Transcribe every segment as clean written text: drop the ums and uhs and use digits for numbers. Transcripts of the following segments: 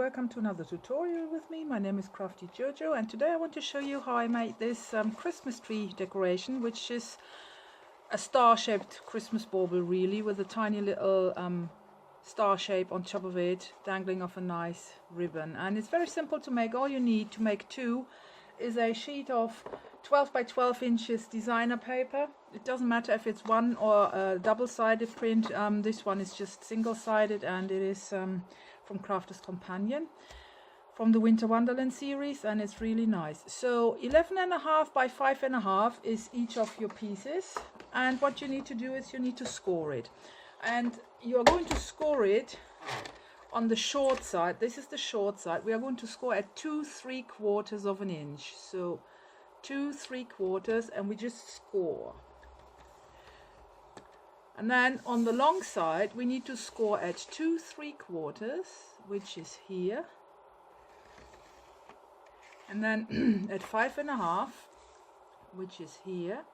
welcome to another tutorial with me. My name is Crafty JoJo, and today I want to show you how I made this Christmas tree decoration, which is a star-shaped Christmas bauble really, with a tiny little star shape on top of it, dangling off a nice ribbon. And it's very simple to make. All you need to make two is a sheet of 12 by 12 inches designer paper. It doesn't matter if it's one or a double-sided print. This one is just single-sided, and it is from Crafter's Companion from the Winter Wonderland series, and it's really nice. So 11.5 by 5.5 is each of your pieces, and what you need to do is you need to score it, and you're going to score it on the short side. This is the short side. We are going to score at 2 3/4 of an inch, so 2 3/4, and we just score. And then on the long side we need to score at 2 3/4, which is here, and then at 5.5, which is here.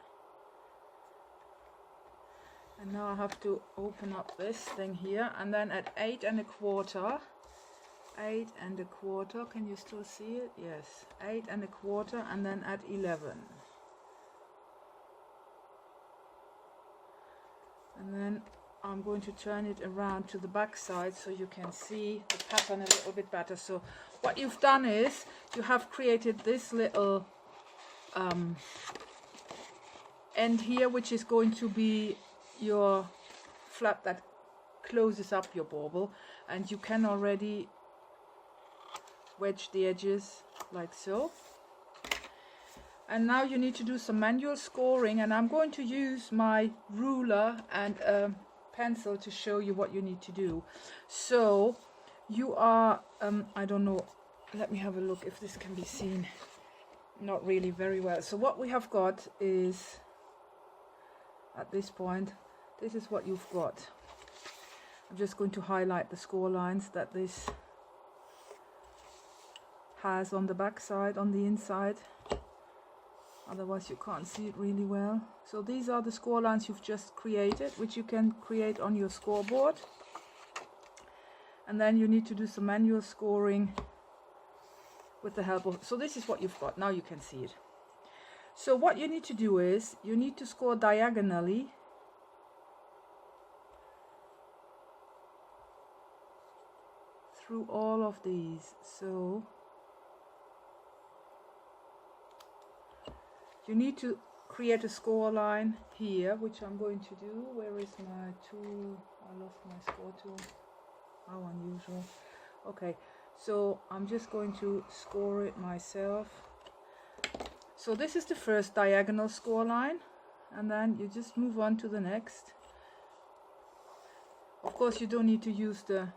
And now I have to open up this thing here, and then at 8.25, 8.25, can you still see it? Yes, 8.25, and then at 11. And then I'm going to turn it around to the back side so you can see the pattern a little bit better. So what you've done is you have created this little end here, which is going to be your flap that closes up your bauble, and you can already wedge the edges like so. And now you need to do some manual scoring, and I'm going to use my ruler and a pencil to show you what you need to do. So you are I don't know, let me have a look if this can be seen. Not really very well. So what we have got is, at this point, this is what you've got. I'm just going to highlight the score lines that this has on the back side, on the inside. Otherwise you can't see it really well. So these are the score lines you've just created, which you can create on your scoreboard. And then you need to do some manual scoring with the help of, so this is what you've got. Now you can see it. So what you need to do is you need to score diagonally through all of these. So you need to create a score line here, which I'm going to do. Where is my tool? I lost my score tool. How unusual. Okay, so I'm just going to score it myself. So this is the first diagonal score line, and then you just move on to the next. Of course you don't need to use the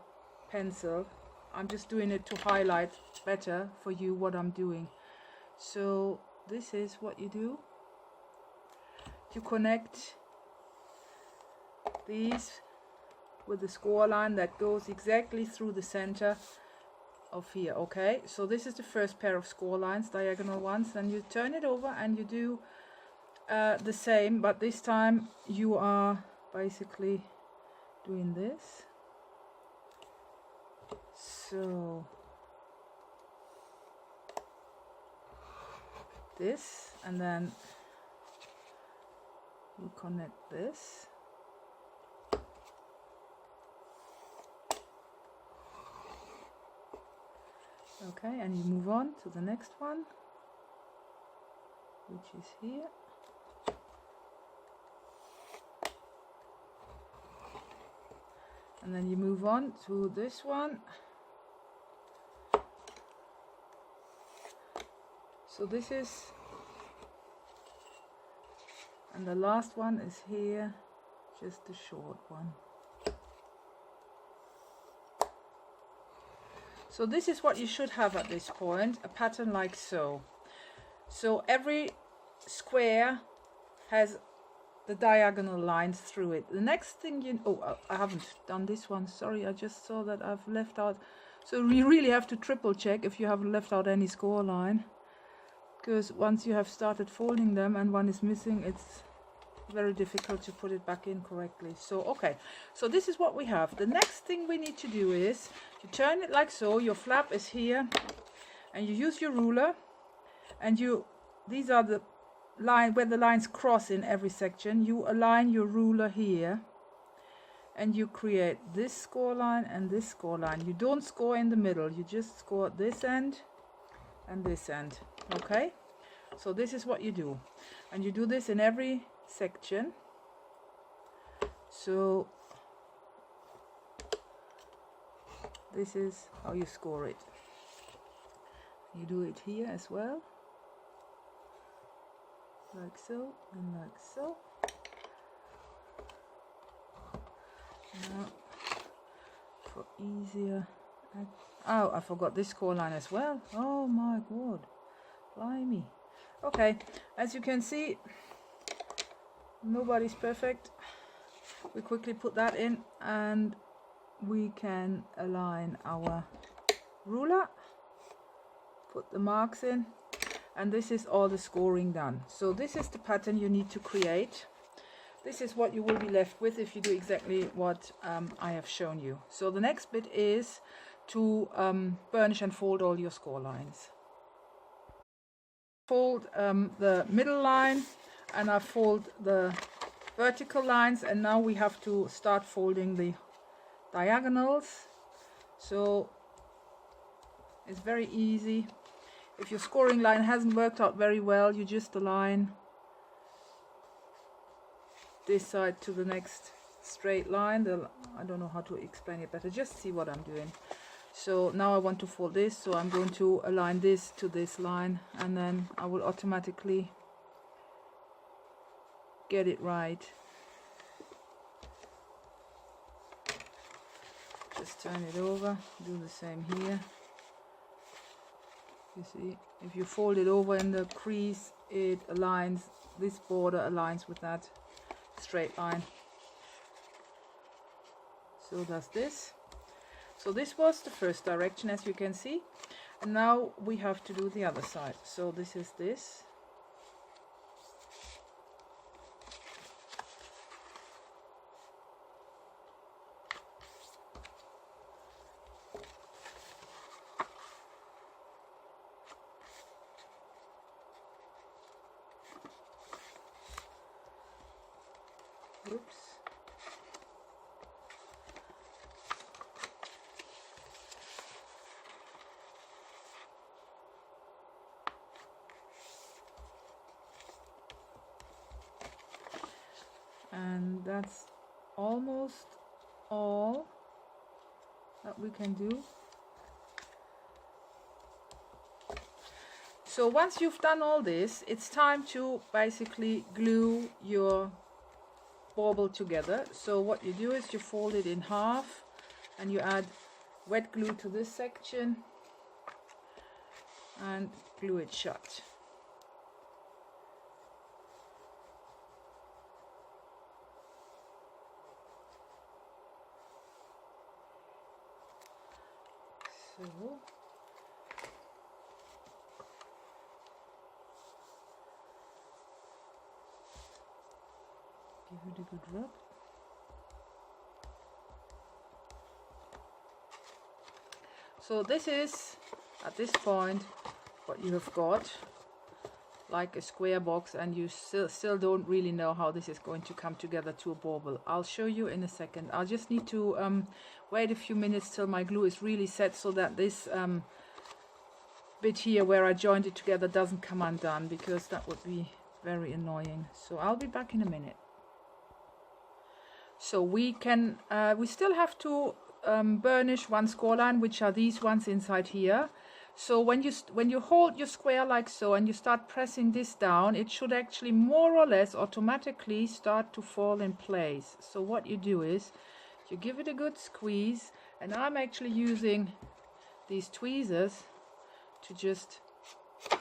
pencil. I'm just doing it to highlight better for you what I'm doing. So this is what you do. You connect these with the score line that goes exactly through the center of here. Okay, so this is the first pair of score lines, diagonal ones. Then you turn it over and you do the same, but this time you are basically doing this. So this, and then you connect this. Okay, and you move on to the next one, which is here. And then you move on to this one. So this is, and the last one is here, just the short one. So this is what you should have at this point, a pattern like so. So every square has the diagonal lines through it. The next thing you, oh, I haven't done this one, sorry, I just saw that I've left out. So you really have to triple check if you haven't left out any score line, because once you have started folding them and one is missing, it's very difficult to put it back in correctly. So okay, so this is what we have. The next thing we need to do is you turn it like so. Your flap is here, and you use your ruler, and these are the line where the lines cross in every section. You align your ruler here, and you create this score line and this score line. You don't score in the middle, you just score this end and this end. Okay, so this is what you do, and you do this in every section. So this is how you score it. You do it here as well, like so and like so. Now, for easier, oh, I forgot this score line as well. Oh my god, blimey. Okay, as you can see, nobody's perfect. We quickly put that in, and we can align our ruler, put the marks in, and this is all the scoring done. So this is the pattern you need to create. This is what you will be left with if you do exactly what I have shown you. So the next bit is to burnish and fold all your score lines. Fold the middle line, and I fold the vertical lines, and now we have to start folding the diagonals. So it's very easy. If your scoring line hasn't worked out very well, you just align this side to the next straight line. I don't know how to explain it better, just see what I'm doing. So now I want to fold this, so I'm going to align this to this line, and then I will automatically get it right. Just turn it over, do the same here. You see, if you fold it over in the crease, it aligns, this border aligns with that straight line. So does this. So this was the first direction, as you can see, and now we have to do the other side. So this is this. Oops. And that's almost all that we can do. So once you've done all this, it's time to basically glue your bauble together. So what you do is you fold it in half, and you add wet glue to this section and glue it shut. So give it a good rub. So this is, at this point, what you have got, like a square box, and you still don't really know how this is going to come together to a bauble. I'll show you in a second. I'll just need to wait a few minutes till my glue is really set, so that this bit here where I joined it together doesn't come undone, because that would be very annoying. So I'll be back in a minute. So we still have to burnish one score line, which are these ones inside here. So when you hold your square like so, and you start pressing this down, it should actually more or less automatically start to fall in place. So what you do is you give it a good squeeze, and I'm actually using these tweezers to just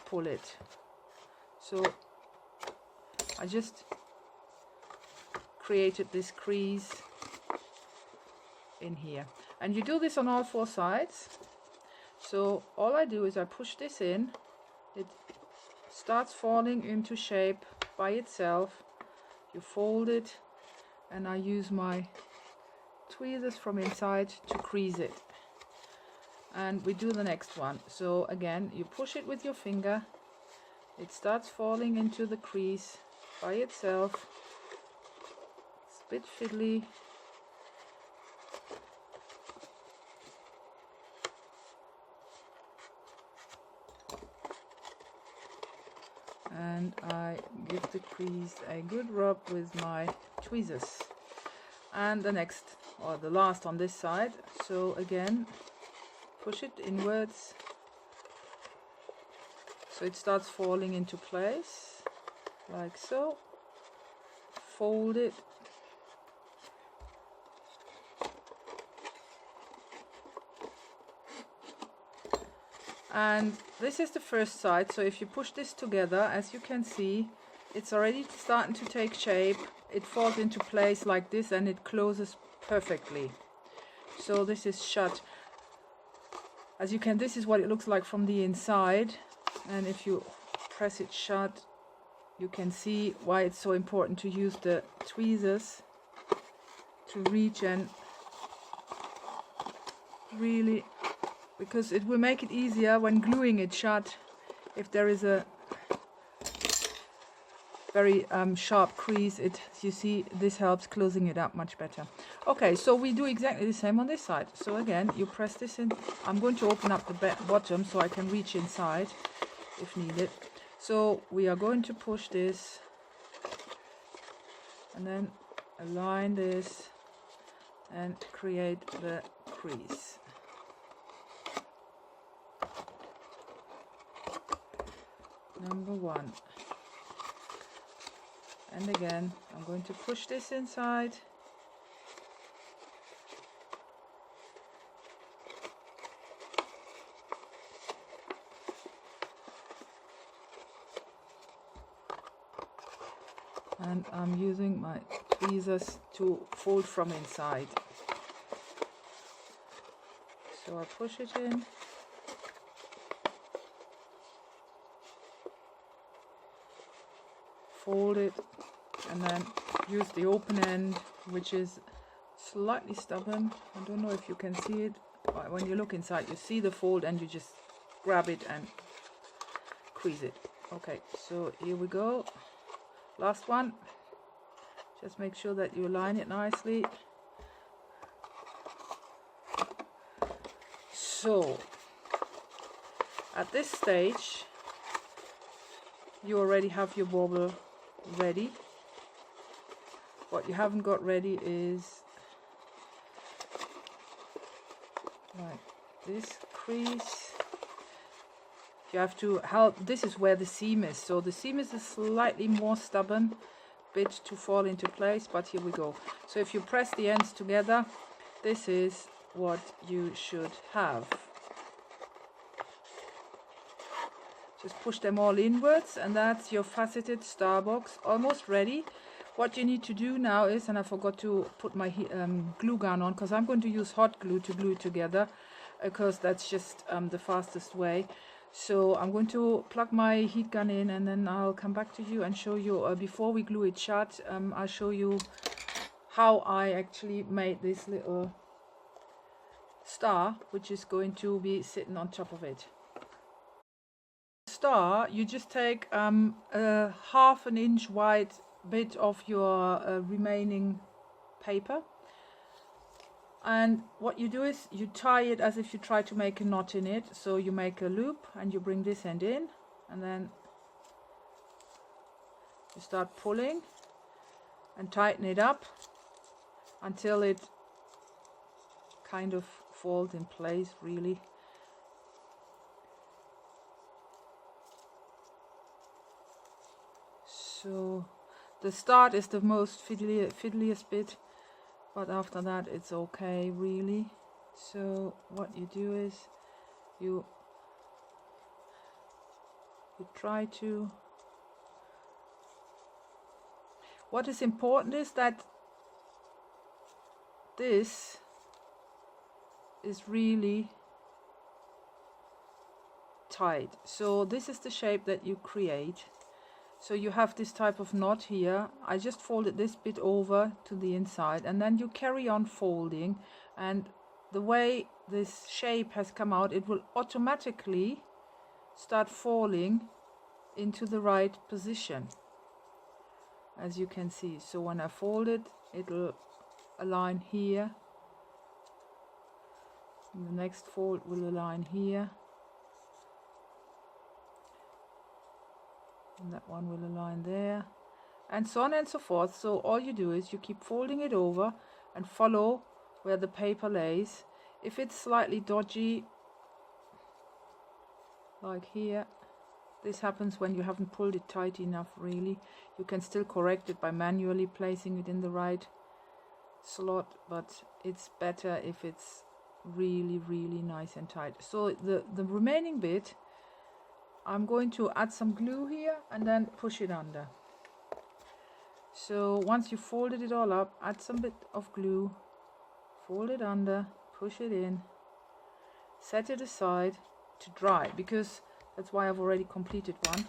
pull it. So I just created this crease in here, and you do this on all four sides. So all I do is I push this in, it starts falling into shape by itself. you fold it, and I use my tweezers from inside to crease it. And we do the next one. So again, you push it with your finger, it starts falling into the crease by itself. It's a bit fiddly. And I give the crease a good rub with my tweezers. And the next, or the last on this side. So again, push it inwards so it starts falling into place, like so. Fold it. And this is the first side, so if you push this together, as you can see, it's already starting to take shape. It falls into place like this and it closes perfectly. So this is shut. As you can, this is what it looks like from the inside, and if you press it shut, you can see why it's so important to use the tweezers to reach and really, because it will make it easier when gluing it shut if there is a very sharp crease. You see, this helps closing it up much better. Okay, so we do exactly the same on this side. So again, you press this in. I'm going to open up the bottom so I can reach inside if needed. So we are going to push this and then align this and create the crease. Number one. And again, I'm going to push this inside. And I'm using my tweezers to fold from inside. So I push it in. Fold it, and then use the open end, which is slightly stubborn. I don't know if you can see it, but when you look inside you see the fold and you just grab it and crease it. Okay, so here we go. Last one. Just make sure that you align it nicely. So at this stage you already have your bauble ready. What you haven't got ready is like this crease. You have to help. This is where the seam is, so the seam is a slightly more stubborn bit to fall into place, but here we go. So if you press the ends together, this is what you should have. Just push them all inwards, and that's your faceted star box almost ready. What you need to do now is, and I forgot to put my glue gun on, because I'm going to use hot glue to glue it together, because that's just the fastest way. So I'm going to plug my heat gun in, and then I'll come back to you and show you, before we glue it shut, I'll show you how I actually made this little star, which is going to be sitting on top of it. Star, you just take a 1/2 inch wide bit of your remaining paper, and what you do is you tie it as if you try to make a knot in it. So you make a loop and you bring this end in, and then you start pulling and tighten it up until it kind of falls in place, really. So the start is the most fiddliest bit, but after that it's okay, really. So what you do is you try to, what is important is that this is really tight. So this is the shape that you create. So you have this type of knot here. I just folded this bit over to the inside, and then you carry on folding, and the way this shape has come out, it will automatically start falling into the right position, as you can see. So when I fold it, it'll align here, and the next fold will align here, and that one will align there, and so on and so forth. So all you do is you keep folding it over and follow where the paper lays. If it's slightly dodgy, like here, this happens when you haven't pulled it tight enough really. You can still correct it by manually placing it in the right slot, but it's better if it's really nice and tight. So the remaining bit, I'm going to add some glue here and then push it under. So once you folded it all up, add some bit of glue, fold it under, push it in, set it aside to dry, because that's why I've already completed one.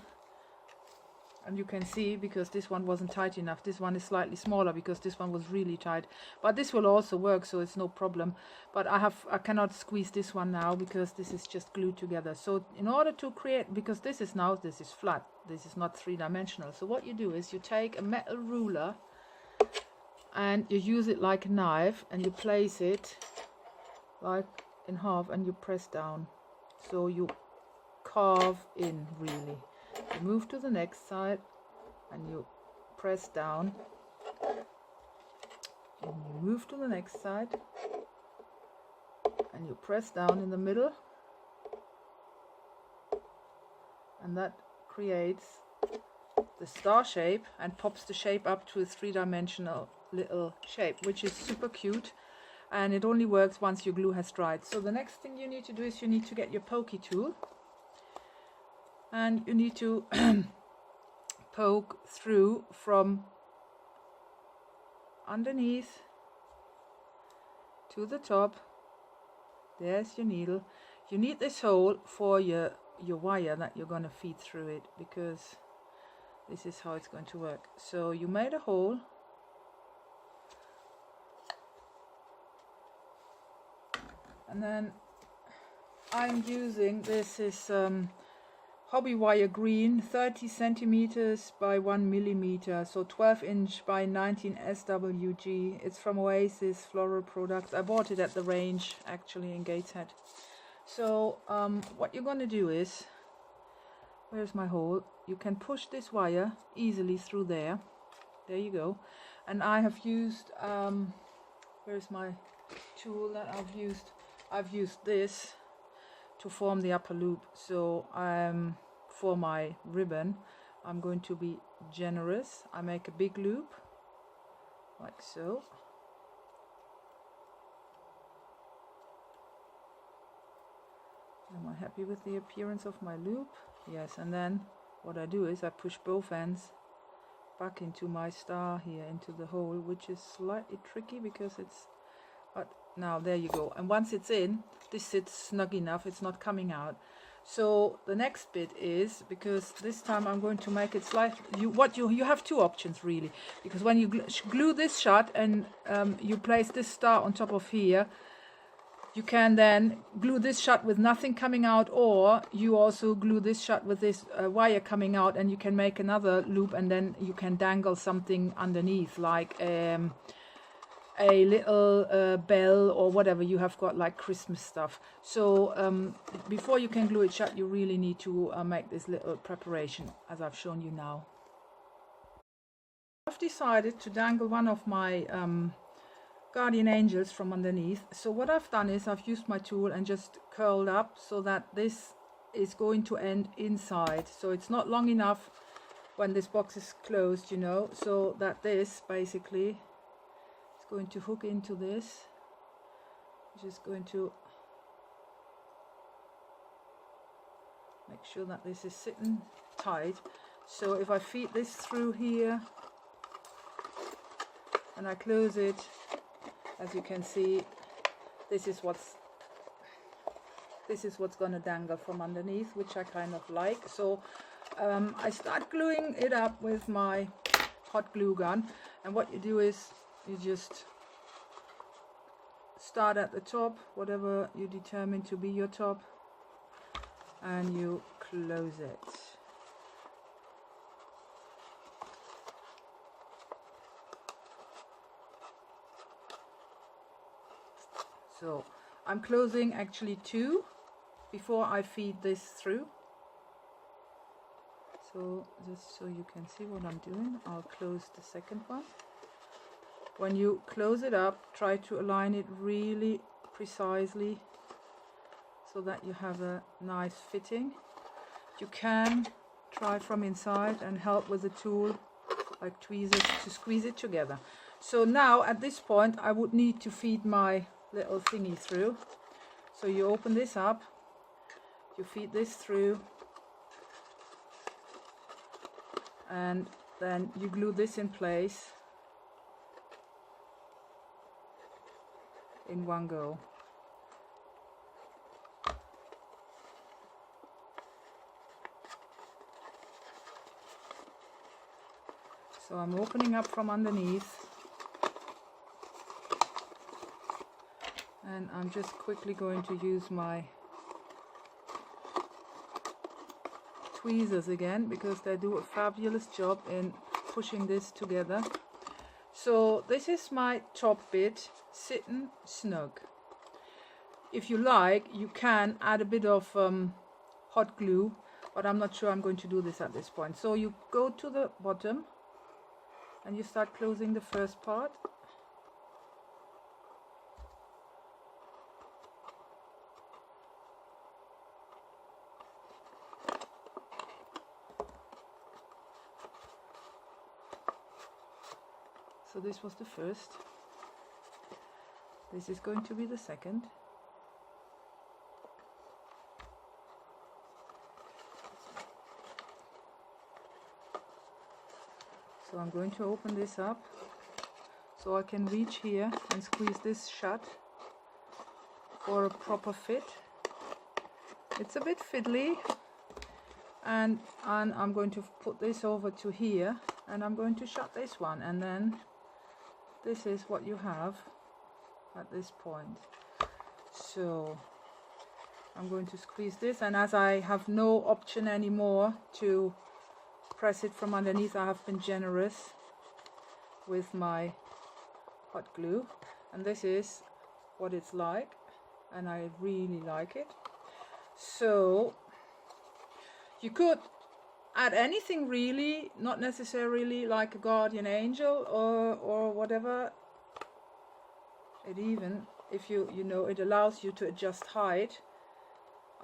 And you can see, because this one wasn't tight enough, this one is slightly smaller because this one was really tight, but this will also work, so it's no problem. But I cannot squeeze this one now because this is just glued together. So in order to create, because this is flat, this is not three-dimensional, so what you do is you take a metal ruler and you use it like a knife, and you place it like in half, and you press down, so you carve in really. You move to the next side and you press down, and you move to the next side and you press down in the middle, and that creates the star shape and pops the shape up to a three-dimensional little shape, which is super cute, and it only works once your glue has dried. So the next thing you need to do is you need to get your pokey tool, and you need to poke through from underneath to the top. There's your needle. You need this hole for your wire that you're going to feed through it, because this is how it's going to work. So you made a hole, and then I'm using, this is hobby wire green, 30 centimeters by 1 millimeter, so 12 inch by 19 SWG. It's from Oasis Floral Products. I bought it at the range actually in Gateshead. So what you're going to do is, where's my hole? You can push this wire easily through there. There you go. And I have used, where's my tool that I've used? I've used this to form the upper loop. So for my ribbon, I'm going to be generous. I make a big loop like so. Am I happy with the appearance of my loop? Yes. And then what I do is I push both ends back into my star here, into the hole, which is slightly tricky because it's, but now there you go. And once it's in, this sits snug enough, it's not coming out. So the next bit is, because this time I'm going to make it slightly, you have two options really, because when you glue this shut and you place this star on top of here, you can then glue this shut with nothing coming out, or you also glue this shut with this wire coming out, and you can make another loop, and then you can dangle something underneath, like a little bell or whatever you have got, like Christmas stuff. So before you can glue it shut, you really need to make this little preparation, as I've shown you now. I've decided to dangle one of my guardian angels from underneath. So what I've done is I've used my tool and just curled up so that this is going to end inside, so it's not long enough when this box is closed, you know, so that this basically is going to hook into this, which is going to make sure that this is sitting tight. So if I feed this through here and I close it, as you can see, this is what's going to dangle from underneath, which I kind of like. So I start gluing it up with my hot glue gun, and what you do is you just start at the top, whatever you determine to be your top, and you close it. So I'm closing actually 2 before I feed this through. So just so you can see what I'm doing, I'll close the second one. When you close it up, try to align it really precisely so that you have a nice fitting. You can try from inside and help with the tool like tweezers to squeeze it together. So now at this point I would need to feed my little thingy through. So you open this up, you feed this through, and then you glue this in place in one go. So I'm opening up from underneath, and I'm just quickly going to use my tweezers again, because they do a fabulous job in pushing this together. So this is my top bit sitting snug. If you like, you can add a bit of hot glue, but I'm not sure I'm going to do this at this point. So you go to the bottom and you start closing the first part. So this was the first. This is going to be the second. So I'm going to open this up so I can reach here and squeeze this shut for a proper fit. It's a bit fiddly, and I'm going to put this over to here, and I'm going to shut this one, and then this is what you have at this point. So I'm going to squeeze this, and as I have no option anymore to press it from underneath, I have been generous with my hot glue, and this is what it's like, and I really like it. So you could add anything really, not necessarily like a guardian angel or whatever. It even, if you know, it allows you to adjust height.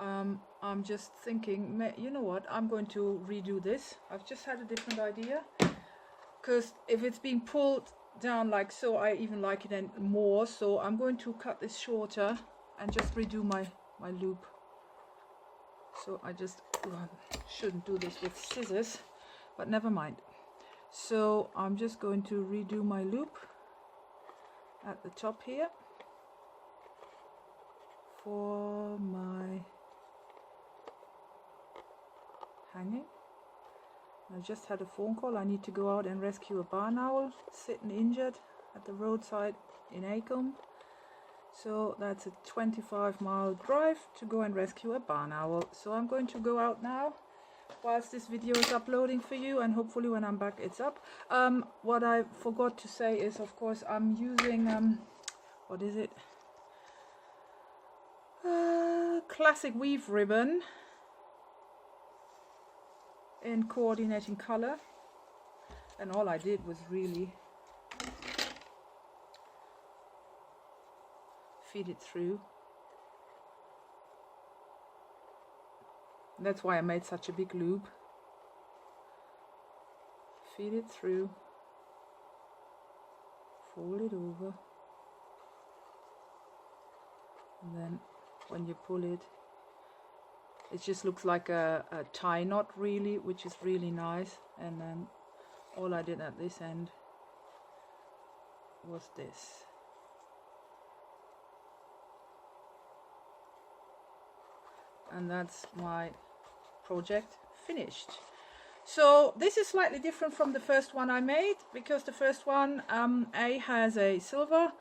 I'm just thinking, you know what, I'm going to redo this. I've just had a different idea, because if it's being pulled down like so, I even like it more. So I'm going to cut this shorter and just redo my loop. So I just shouldn't do this with scissors, but never mind. So I'm just going to redo my loop at the top here for my hanging. I just had a phone call. I need to go out and rescue a barn owl sitting injured at the roadside in Acomb. So that's a 25-mile drive to go and rescue a barn owl. So I'm going to go out now whilst this video is uploading for you, and hopefully when I'm back it's up. What I forgot to say is, of course, I'm using what is it? Classic weave ribbon in coordinating color, and all I did was really feed it through. That's why I made such a big loop. Feed it through, fold it over, and then when you pull it, it just looks like a tie knot really, which is really nice. And then all I did at this end was this. And that's my project finished. So this is slightly different from the first one I made, because the first one has a silver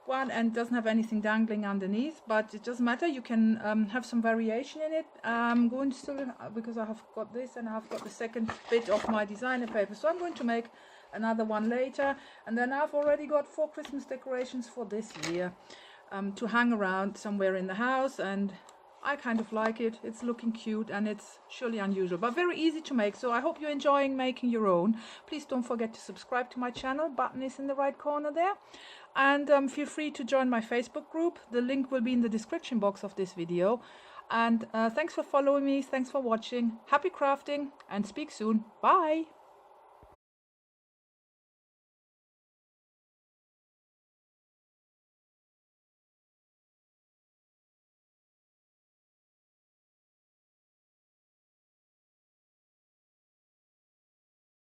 one and doesn't have anything dangling underneath, but it doesn't matter, you can have some variation in it. I'm going to still, because I have got this and I've got the second bit of my designer paper, so I'm going to make another one later. And then I've already got 4 Christmas decorations for this year to hang around somewhere in the house, and I kind of like it. It's looking cute and it's surely unusual, but very easy to make. So I hope you're enjoying making your own. Please don't forget to subscribe to my channel. Button is in the right corner there. And feel free to join my Facebook group. The link will be in the description box of this video. And thanks for following me. Thanks for watching. Happy crafting and speak soon. Bye.